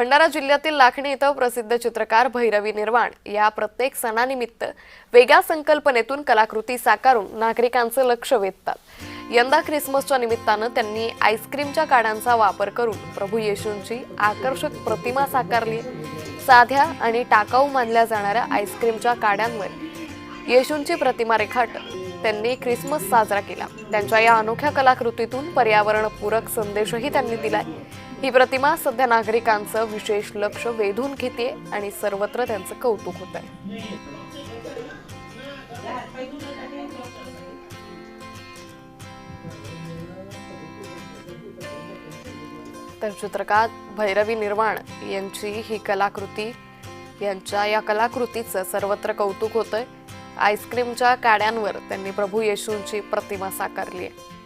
भंडारा जिल्ह्यातील लाखणी इथं प्रसिद्ध चित्रकार भैरवी निर्वाण या प्रत्येक सणानिमित्त वेगळ्या संकल्पनेतून कलाकृती साकारून नागरिकांचं लक्ष वेधतात. यंदा ख्रिसमसच्या निमित्तानं त्यांनी आईस्क्रीमच्या काड्यांचा वापर करून प्रभू येशूंची आकर्षक प्रतिमा साकारली. साध्या आणि टाकाऊ मानल्या जाणाऱ्या आईस्क्रीमच्या काड्यांवर येशूंची प्रतिमा रेखाटत त्यांनी ख्रिसमस साजरा केला. त्यांच्या या अनोख्या कलाकृतीतून पर्यावरणपूरक संदेशही त्यांनी दिलाय. ही प्रतिमा सध्या नागरिकांचं विशेष लक्ष वेधून घेते आणि सर्वत्र त्यांचं कौतुक होत आहे. तर चित्रकार भैरवी निर्वाण यांची ही कलाकृती, यांच्या या कलाकृतीचं सर्वत्र कौतुक होतंय. आईस्क्रीमच्या काड्यांवर त्यांनी प्रभू येशूंची प्रतिमा साकारली आहे.